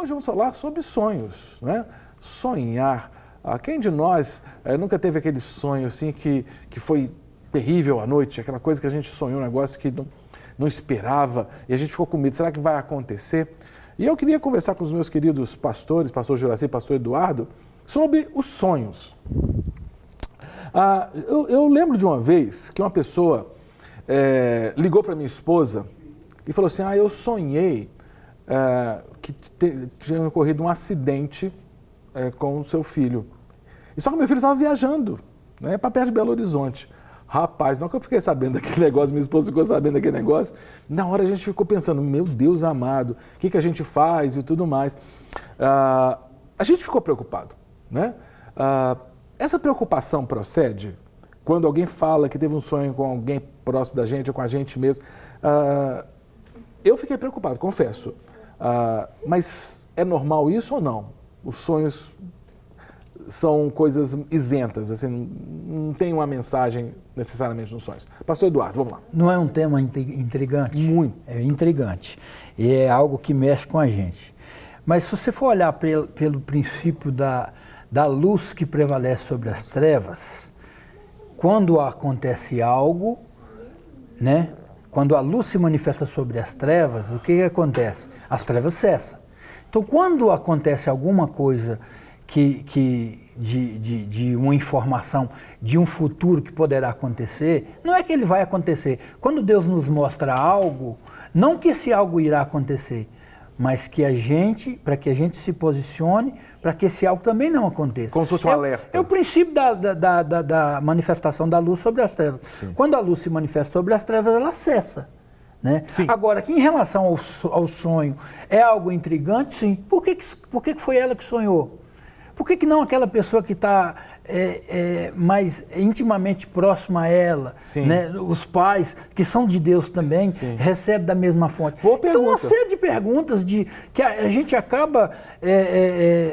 hoje vamos falar sobre sonhos, né? Sonhar. Quem de nós nunca teve aquele sonho assim que foi terrível à noite, aquela coisa que a gente sonhou, um negócio que não esperava e a gente ficou com medo, será que vai acontecer? E eu queria conversar com os meus queridos pastores, pastor Juraci e pastor Eduardo, sobre os sonhos. Eu lembro de uma vez que uma pessoa ligou para minha esposa e falou assim, eu sonhei que tinha ocorrido um acidente com o seu filho. E só que meu filho estava viajando, né, para perto de Belo Horizonte. Rapaz, na hora que eu fiquei sabendo daquele negócio, minha esposa ficou sabendo daquele negócio, na hora a gente ficou pensando, meu Deus amado, o que a gente faz e tudo mais. A gente ficou preocupado, né? Essa preocupação procede quando alguém fala que teve um sonho com alguém próximo da gente ou com a gente mesmo. Eu fiquei preocupado, confesso. Mas é normal isso ou não? Os sonhos são coisas isentas, assim, não tem uma mensagem necessariamente nos sonhos. Pastor Eduardo, vamos lá. Não é um tema intrigante? Muito. É intrigante. E é algo que mexe com a gente. Mas se você for olhar pelo princípio da luz que prevalece sobre as trevas, quando acontece algo, né? Quando a luz se manifesta sobre as trevas, o que acontece? As trevas cessam. Então, quando acontece alguma coisa de uma informação de um futuro que poderá acontecer, não é que ele vai acontecer. Quando Deus nos mostra algo, não que esse algo irá acontecer, mas que para que a gente se posicione, para que esse algo também não aconteça. Como se fosse um alerta. É o princípio da manifestação da luz sobre as trevas. Sim. Quando a luz se manifesta sobre as trevas, ela cessa. Né? Agora, que em relação ao sonho, é algo intrigante, sim. Por que foi ela que sonhou? Por que não aquela pessoa que está mais intimamente próxima a ela? Né? Os pais, que são de Deus também, recebem da mesma fonte. Boa pergunta. Então, uma série de perguntas que a gente acaba...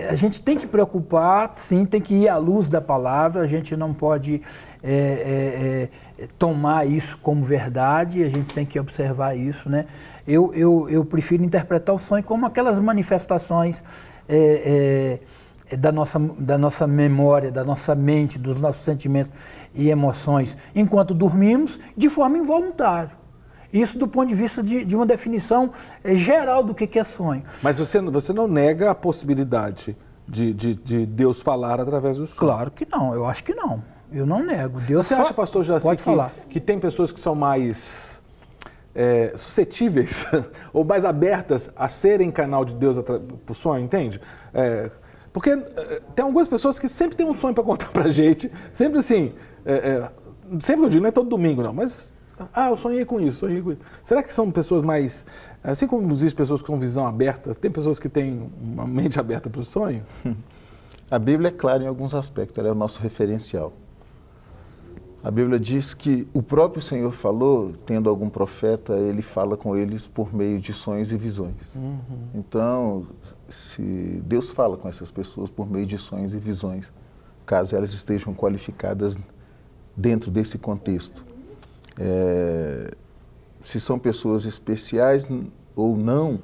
a gente tem que preocupar, sim, tem que ir à luz da palavra, a gente não pode tomar isso como verdade, a gente tem que observar isso. Né? Eu prefiro interpretar o sonho como aquelas manifestações... da nossa memória, da nossa mente, dos nossos sentimentos e emoções, enquanto dormimos, de forma involuntária. Isso do ponto de vista de uma definição geral do que é sonho. Mas você não nega a possibilidade de Deus falar através do sonho? Claro que não, eu acho que não. Eu não nego. Deus você acha, pastor Juraci, que tem pessoas que são mais suscetíveis ou mais abertas a serem canal de Deus para o sonho, entende? Porque tem algumas pessoas que sempre têm um sonho para contar para a gente, sempre assim, sempre eu digo, não é todo domingo não, mas, eu sonhei com isso. Será que são pessoas mais, assim como existem pessoas com visão aberta, tem pessoas que têm uma mente aberta para o sonho? A Bíblia é clara em alguns aspectos, ela é o nosso referencial. A Bíblia diz que o próprio Senhor falou, tendo algum profeta, ele fala com eles por meio de sonhos e visões. Uhum. Então, se Deus fala com essas pessoas por meio de sonhos e visões, caso elas estejam qualificadas dentro desse contexto, se são pessoas especiais ou não,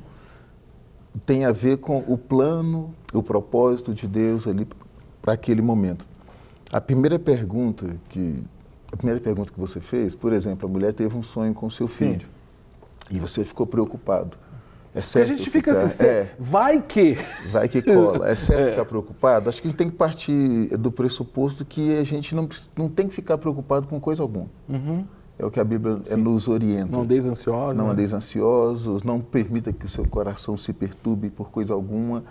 tem a ver com o plano, o propósito de Deus ali para aquele momento. A primeira pergunta que você fez, por exemplo, a mulher teve um sonho com seu filho e você ficou preocupado. É certo? A gente fica assim, vai que cola. É certo ficar preocupado? Acho que a gente tem que partir do pressuposto que a gente não tem que ficar preocupado com coisa alguma. Uhum. É o que a Bíblia nos orienta. Não andeis ansiosos. Não andeis ansiosos, não permita que o seu coração se perturbe por coisa alguma.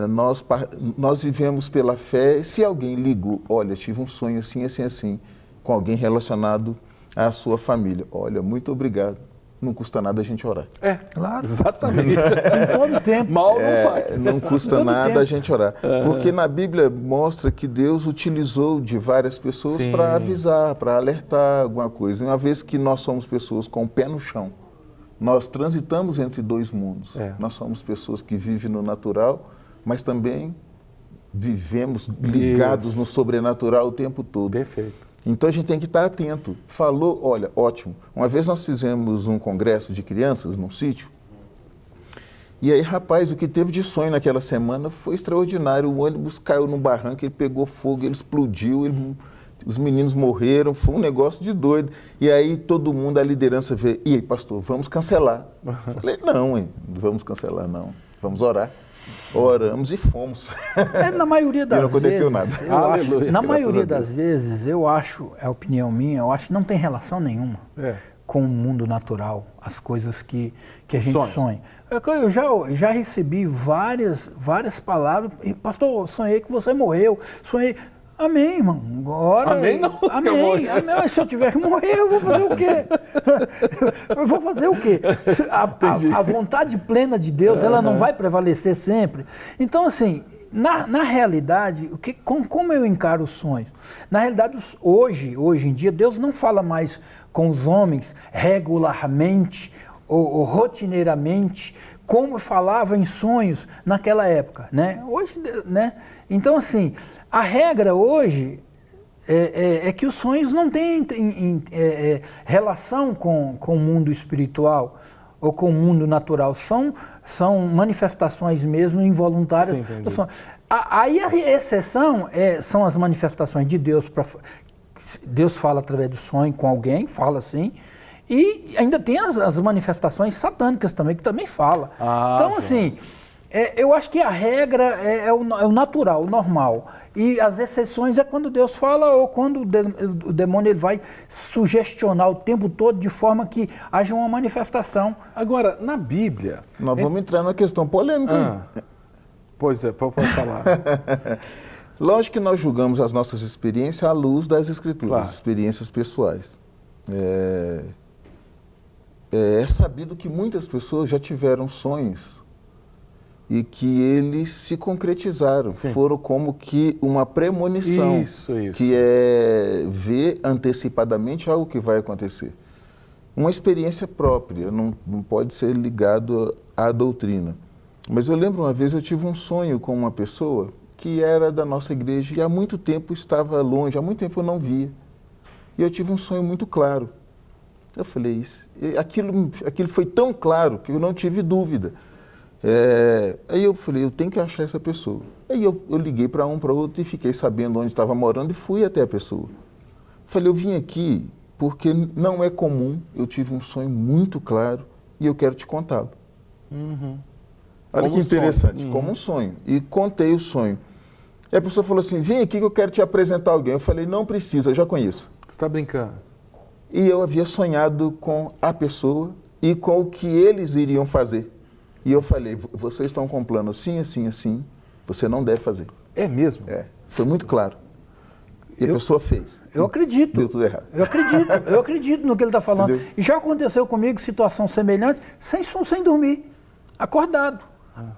Uhum. Nós vivemos pela fé. Se alguém ligou, olha, tive um sonho assim, assim, assim, com alguém relacionado à sua família. Olha, muito obrigado. Não custa nada a gente orar. Claro. Exatamente. Em todo tempo. Mal não faz. Não custa nada a gente orar. Porque na Bíblia mostra que Deus utilizou de várias pessoas para avisar, para alertar alguma coisa. Uma vez que nós somos pessoas com o pé no chão, nós transitamos entre dois mundos. Nós somos pessoas que vivem no natural, mas também vivemos ligados no sobrenatural o tempo todo. Perfeito. Então a gente tem que estar atento. Falou, olha, ótimo. Uma vez nós fizemos um congresso de crianças num sítio E aí, rapaz, o que teve de sonho naquela semana foi extraordinário. O ônibus caiu num barranco, ele pegou fogo, ele explodiu, os meninos morreram, foi um negócio de doido. E aí todo mundo, a liderança vê, e aí, pastor, vamos cancelar. Eu falei, não vamos cancelar, não. Vamos orar. Oramos e fomos. Na maioria das não aconteceu vezes, nada. eu acho, na Graças maioria a Deus. das vezes, eu acho, é a opinião minha, eu acho que não tem relação nenhuma com o mundo natural, as coisas que a gente sonha. Eu já recebi várias palavras, pastor, sonhei que você morreu, sonhei... Amém, irmão. Agora, amém não? Amém. Amém. Se eu tiver que morrer, eu vou fazer o quê? Eu vou fazer o quê? A vontade plena de Deus, ela não vai prevalecer sempre. Então, assim, na realidade, como eu encaro os sonhos? Na realidade, hoje em dia, Deus não fala mais com os homens regularmente ou rotineiramente, como falava em sonhos naquela época, né? Hoje, né? Então, assim, a regra hoje é que os sonhos não têm relação com o mundo espiritual ou com o mundo natural. São manifestações mesmo involuntárias. Sim, do sonho. Aí a exceção são as manifestações de Deus. Deus fala através do sonho com alguém, fala assim. E ainda tem as manifestações satânicas também, que também fala. Então, assim, eu acho que a regra é o natural, o normal. E as exceções é quando Deus fala ou quando o demônio ele vai sugestionar o tempo todo de forma que haja uma manifestação. Agora, na Bíblia... Nós vamos entrar na questão polêmica. Pois é, pode falar. Lógico que nós julgamos as nossas experiências à luz das Escrituras, Claro. Experiências pessoais. É sabido que muitas pessoas já tiveram sonhos e que eles se concretizaram. Sim. Foram como que uma premonição. Isso. Que é ver antecipadamente algo que vai acontecer. Uma experiência própria, não pode ser ligado à doutrina. Mas eu lembro uma vez eu tive um sonho com uma pessoa que era da nossa igreja e há muito tempo estava longe, há muito tempo eu não via. E eu tive um sonho muito claro. Eu falei, aquilo foi tão claro que eu não tive dúvida. Aí eu falei, eu tenho que achar essa pessoa. Aí eu liguei para um, para outro e fiquei sabendo onde estava morando e fui até a pessoa. Falei, eu vim aqui porque não é comum, eu tive um sonho muito claro e eu quero te contá-lo. Olha Como que interessante, sonho. como um sonho. E contei o sonho. E a pessoa falou assim, vem aqui que eu quero te apresentar alguém. Eu falei, não precisa, eu já conheço. Você está brincando? E eu havia sonhado com a pessoa e com o que eles iriam fazer. E eu falei, vocês estão com um plano assim, assim, assim, você não deve fazer. É mesmo? Foi muito claro. E a pessoa fez. Eu acredito. Deu tudo errado. Eu acredito no que ele está falando. Entendeu? E já aconteceu comigo situação semelhante, sem dormir, acordado.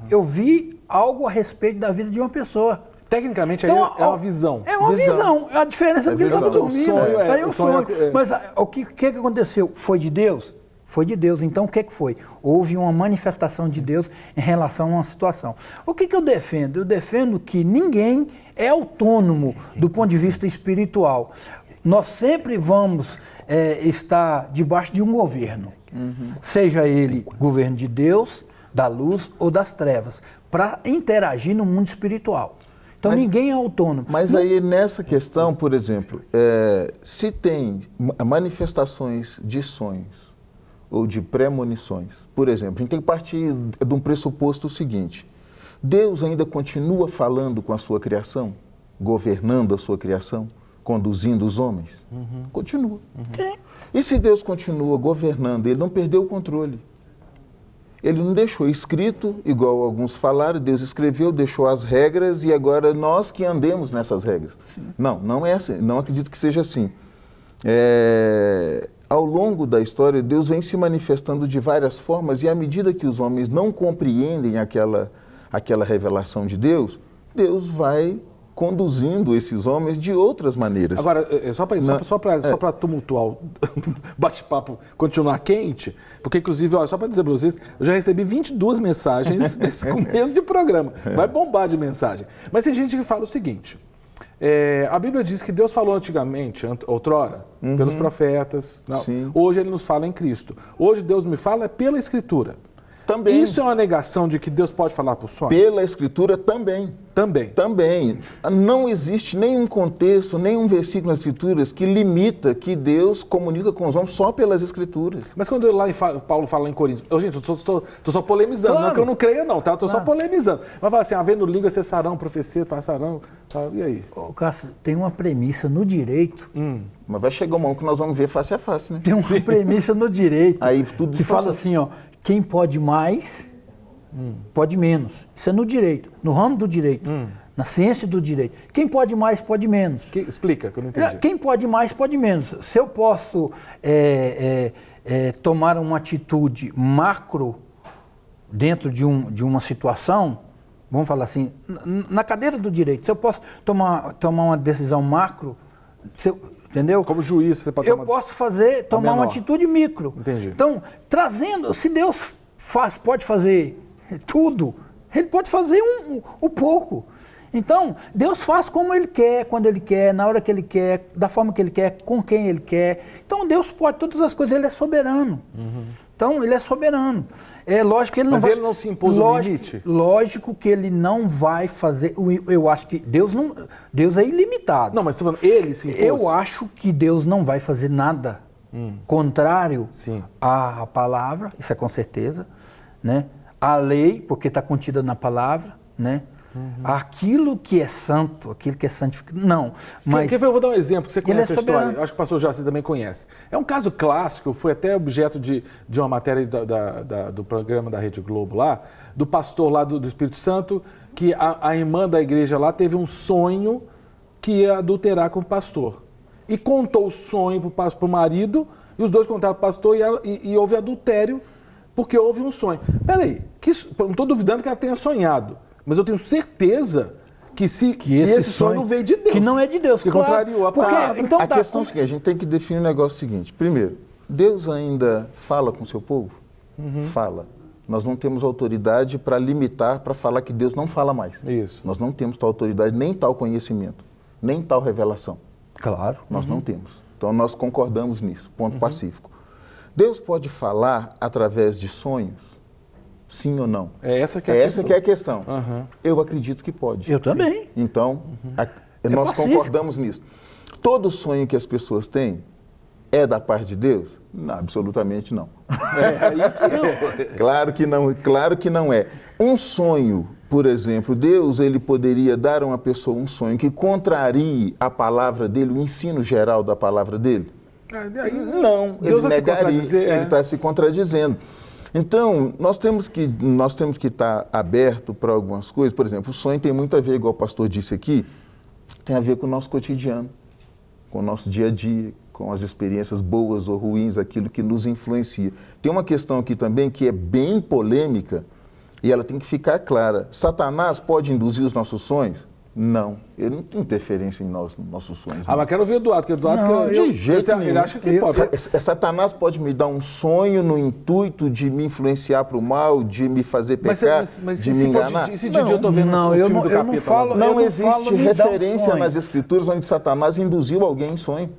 Eu vi algo a respeito da vida de uma pessoa. Tecnicamente, Então, aí é uma visão. É uma visão. A diferença é porque ele estava visão. dormindo. O sonho Aí eu o sonho sonho. Mas o que aconteceu? Foi de Deus? Foi de Deus. Então, o que foi? Houve uma manifestação de Deus em relação a uma situação. O que eu defendo? Eu defendo que ninguém é autônomo do ponto de vista espiritual. Nós sempre vamos estar debaixo de um governo. Seja ele governo de Deus, da luz ou das trevas, para interagir no mundo espiritual. Então, ninguém é autônomo. Mas aí, nessa questão, por exemplo, se tem manifestações de sonhos ou de premonições, por exemplo, a gente tem que partir de um pressuposto seguinte. Deus ainda continua falando com a sua criação, governando a sua criação, conduzindo os homens? Continua. E se Deus continua governando, ele não perdeu o controle. Ele não deixou escrito, igual alguns falaram, Deus escreveu, deixou as regras e agora nós que andemos nessas regras. Não é assim, não acredito que seja assim. Ao longo da história, Deus vem se manifestando de várias formas e à medida que os homens não compreendem aquela revelação de Deus, Deus vai conduzindo esses homens de outras maneiras. Agora, só para tumultuar o bate-papo, continuar quente, porque inclusive, só para dizer para vocês, eu já recebi 22 mensagens nesse começo de programa. Vai bombar de mensagem. Mas tem gente que fala o seguinte, a Bíblia diz que Deus falou antigamente, outrora, pelos profetas. Hoje ele nos fala em Cristo. Hoje Deus me fala pela Escritura. Também. Isso é uma negação de que Deus pode falar por sonho? Pela Escritura também. Também. Também. Não existe nenhum contexto, nenhum versículo nas Escrituras que limita que Deus comunica com os homens só pelas Escrituras. Mas quando lá Paulo fala em Coríntios, gente, eu estou só polemizando, Claro. não que eu não creia não, tá? Estou só Claro. polemizando. Mas fala assim, havendo língua cessarão, profecia passarão, tá? E aí? Ô, Cássio, tem uma premissa no direito, Mas vai chegar um momento que nós vamos ver face a face, né? tem uma premissa no direito Aí tudo que fala passou. assim, ó, quem pode mais, pode menos. Isso é no direito, no ramo do direito, na ciência do direito. Quem pode mais, pode menos. Explica, que eu não entendi. Quem pode mais, pode menos. Se eu posso tomar uma atitude macro dentro de uma situação, vamos falar assim, na cadeira do direito, se eu posso tomar uma decisão macro, entendeu? Como juiz, você pode Eu tomar... posso tomar uma menor. atitude micro. Entendi. Então, se Deus pode fazer tudo, Ele pode fazer um pouco. Então, Deus faz como Ele quer, quando Ele quer, na hora que Ele quer, da forma que Ele quer, com quem Ele quer. Então, Deus pode todas as coisas, Ele é soberano. Então, Ele é soberano. É lógico que Ele não Mas vai... Ele não se impôs um limite? Lógico que Ele não vai fazer... Eu acho que Deus é ilimitado. Não, mas estou falando, ele se impôs. Eu acho que Deus não vai fazer nada contrário Sim. à palavra, isso é com certeza, né? A lei, porque está contida na palavra, né? Aquilo que é santo, aquilo que é santificado, não. Mas Eu vou dar um exemplo, que você conhece é a história. soberano. Eu acho que o pastor Jaci também conhece. É um caso clássico, foi até objeto de uma matéria do programa da Rede Globo lá, do pastor lá do Espírito Santo, que a irmã da igreja lá teve um sonho que ia adulterar com o pastor. E contou o sonho para o marido, e os dois contaram para o pastor, e houve adultério, porque houve um sonho. Peraí, não estou duvidando que ela tenha sonhado, mas eu tenho certeza que esse sonho não veio de Deus. Que não é de Deus, que claro. contrariou a Porque, palavra. então, A questão é a seguinte, a gente tem que definir o negócio seguinte. Primeiro, Deus ainda fala com o seu povo? Fala. Nós não temos autoridade para limitar, para falar que Deus não fala mais. Isso. Nós não temos tal autoridade, nem tal conhecimento, nem tal revelação. Claro. Nós não temos. Então nós concordamos nisso, ponto pacífico. Deus pode falar através de sonhos? Sim ou não? Essa que é a questão. Eu acredito que pode. Eu também. Então, nós pacífico. concordamos nisso. Todo sonho que as pessoas têm é da parte de Deus? Não, absolutamente não. Claro que não é. Um sonho, por exemplo, Deus ele poderia dar a uma pessoa um sonho que contrarie a palavra dele, o ensino geral da palavra dele? Não, Deus ele vai se negaria, contradizer, ele está se contradizendo. Então, nós temos que estar aberto para algumas coisas. Por exemplo, o sonho tem muito a ver, igual o pastor disse aqui, tem a ver com o nosso cotidiano, com o nosso dia a dia, com as experiências boas ou ruins, aquilo que nos influencia. Tem uma questão aqui também que é bem polêmica e ela tem que ficar clara. Satanás pode induzir os nossos sonhos? Não. Ele não tem interferência em nossos sonhos. Mas quero ver o Eduardo, porque o Eduardo... Não, de jeito nenhum. Ele acha que pode. Satanás pode me dar um sonho no intuito de me influenciar para o mal, de me fazer pecar, de me enganar? Se de dia eu estou vendo Não, o eu filme não- do eu não capítulo. falo- lá. Não eu não existe falo me dá um referência sonho. nas escrituras onde Satanás induziu alguém em sonho.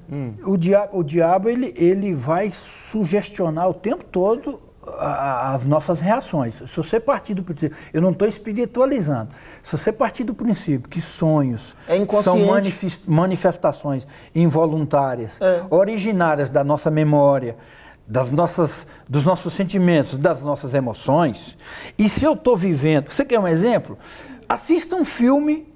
O diabo ele vai sugestionar o tempo todo as nossas reações. Se você partir do princípio, eu não estou espiritualizando, se você partir do princípio que sonhos É são inconsciente. manifestações involuntárias, originárias da nossa memória, dos nossos sentimentos, das nossas emoções, e se eu estou vivendo... Você quer um exemplo? Assiste um filme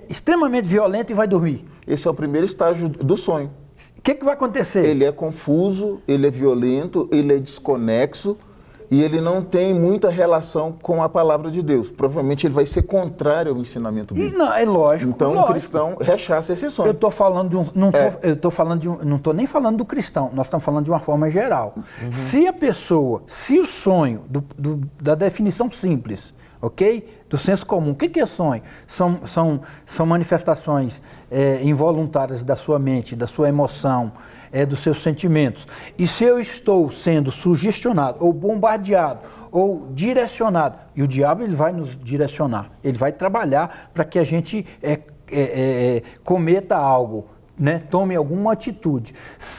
extremamente violento e vai dormir. Esse é o primeiro estágio do sonho. O que vai acontecer? Ele é confuso, ele é violento, ele é desconexo e ele não tem muita relação com a palavra de Deus. Provavelmente ele vai ser contrário ao ensinamento E bíblico. não, é lógico. Então lógico. o cristão rechaça esse sonho. Eu estou falando de um. Não estou nem falando do cristão, nós estamos falando de uma forma geral. Se o sonho, da definição simples, ok? Do senso comum, o que é sonho? São manifestações involuntárias da sua mente, da sua emoção, dos seus sentimentos. E se eu estou sendo sugestionado, ou bombardeado, ou direcionado, e o diabo ele vai nos direcionar, ele vai trabalhar para que a gente cometa algo, né? Tome alguma atitude.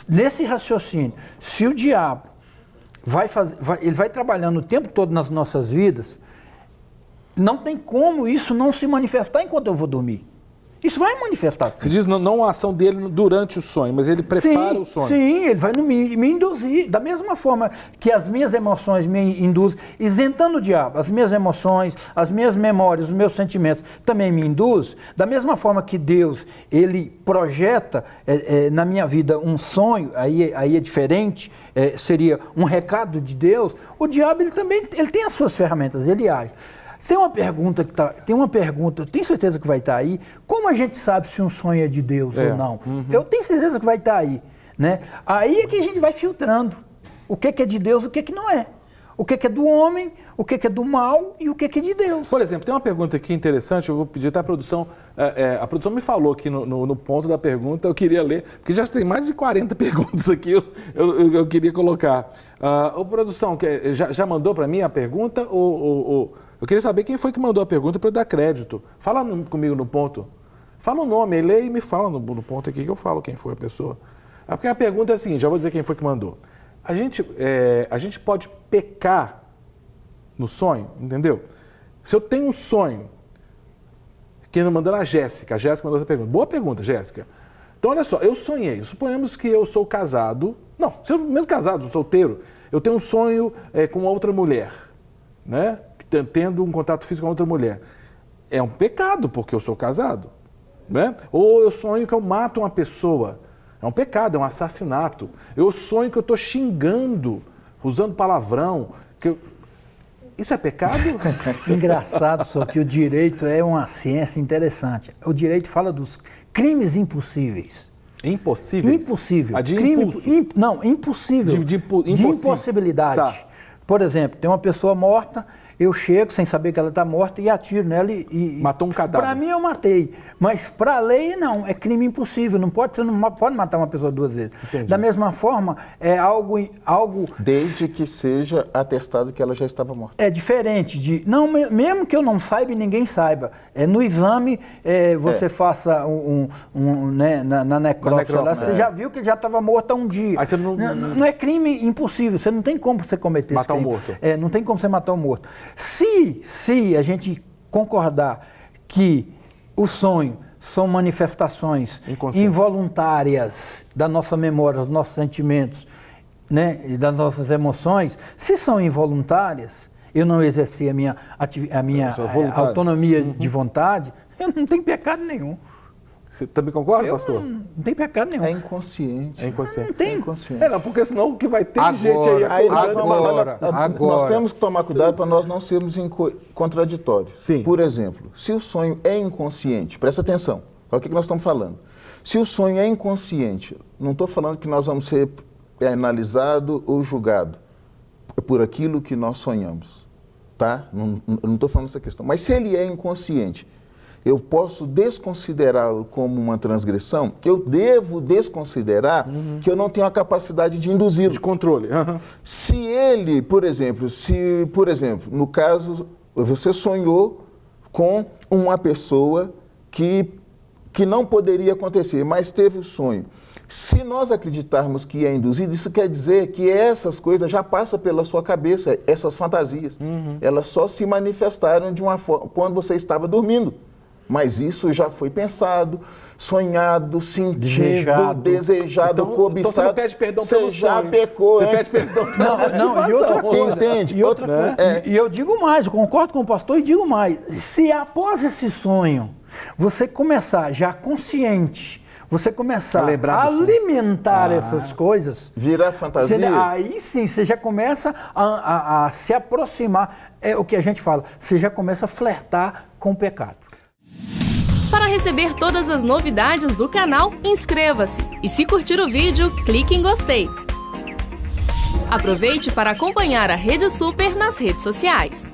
Nesse raciocínio, se o diabo ele vai trabalhando o tempo todo nas nossas vidas, não tem como isso não se manifestar enquanto eu vou dormir. Isso vai manifestar sim. Você diz não a ação dele durante o sonho, mas ele prepara o sonho. Sim, ele vai me induzir. Da mesma forma que as minhas emoções me induzem, isentando o diabo, as minhas emoções, as minhas memórias, os meus sentimentos também me induzem. Da mesma forma que Deus, ele projeta na minha vida um sonho, aí é diferente, seria um recado de Deus, o diabo ele também tem as suas ferramentas, ele age. Tem uma pergunta, eu tenho certeza que vai estar aí, como a gente sabe se um sonho é de Deus ou não? Uhum. Eu tenho certeza que vai estar aí, né? Aí é que a gente vai filtrando o que é de Deus e o que não é. O que é do homem, o que é do mal e o que é de Deus. Por exemplo, tem uma pergunta aqui interessante, eu vou pedir até a produção me falou aqui no ponto da pergunta, eu queria ler, porque já tem mais de 40 perguntas aqui, eu queria colocar. Produção, já mandou para mim a pergunta ou eu queria saber quem foi que mandou a pergunta para eu dar crédito. Fala comigo no ponto. Fala o nome, lê e me fala no ponto aqui que eu falo quem foi a pessoa. Porque a pergunta é assim, já vou dizer quem foi que mandou. A gente pode pecar no sonho, entendeu? Se eu tenho um sonho, quem mandou a Jéssica mandou essa pergunta. Boa pergunta, Jéssica. Então, olha só, eu sonhei, suponhamos que eu sou casado, mesmo casado, solteiro, eu tenho um sonho com outra mulher, né? Tendo um contato físico com outra mulher. É um pecado, porque eu sou casado, né? Ou eu sonho que eu mato uma pessoa. É um pecado, é um assassinato. Eu sonho que eu estou xingando, usando palavrão. Isso é pecado? Engraçado, só que o direito é uma ciência interessante. O direito fala dos crimes impossíveis. Impossíveis? Impossível. De impulso? Impossível. De impossibilidade. Tá. Por exemplo, tem uma pessoa morta, eu chego sem saber que ela está morta e atiro nela e... Matou um cadáver. Para mim eu matei, mas para a lei não, é crime impossível, você não pode matar uma pessoa duas vezes. Entendi. Da mesma forma, é algo... Desde que seja atestado que ela já estava morta. É diferente de... Não, mesmo que eu não saiba e ninguém saiba, no exame você faça né, na necrópsia, você já viu que ele já estava morta um dia. Aí você não é crime impossível, você não tem como você cometer matar esse crime. Matar o morto. Não tem como você matar o morto. Se a gente concordar que o sonho são manifestações involuntárias da nossa memória, dos nossos sentimentos, né, e das nossas emoções, se são involuntárias, eu não exerci a minha autonomia de vontade, eu não tenho pecado nenhum. Você também concorda, pastor? Não tem pecado nenhum. É inconsciente. É inconsciente. Não tem. É inconsciente. Não, porque senão o que vai ter de gente aí... Nós temos que tomar cuidado para nós não sermos contraditórios. Sim. Por exemplo, se o sonho é inconsciente, presta atenção, olha o que nós estamos falando. Se o sonho é inconsciente, não estou falando que nós vamos ser analisados ou julgados por aquilo que nós sonhamos, tá? Não estou falando essa questão. Mas se ele é inconsciente, eu posso desconsiderá-lo como uma transgressão, eu devo desconsiderar que eu não tenho a capacidade de induzi-lo. De controle. Se ele, por exemplo, no caso, você sonhou com uma pessoa que não poderia acontecer, mas teve o sonho. Se nós acreditarmos que é induzido, isso quer dizer que essas coisas já passam pela sua cabeça, essas fantasias. Elas só se manifestaram de uma forma quando você estava dormindo. Mas isso já foi pensado, sonhado, sentido, desejado, cobiçado. Então você não pede perdão pelo sonho. Você já pecou antes. Você pede perdão pela ativação. E outra coisa, entende? E eu digo mais, eu concordo com o pastor e digo mais. Se após esse sonho você começar já consciente, você começar a alimentar essas coisas... Virar fantasia? Aí sim, você já começa a se aproximar, é o que a gente fala, você já começa a flertar com o pecado. Para receber todas as novidades do canal, inscreva-se e se curtir o vídeo, clique em gostei. Aproveite para acompanhar a Rede Super nas redes sociais.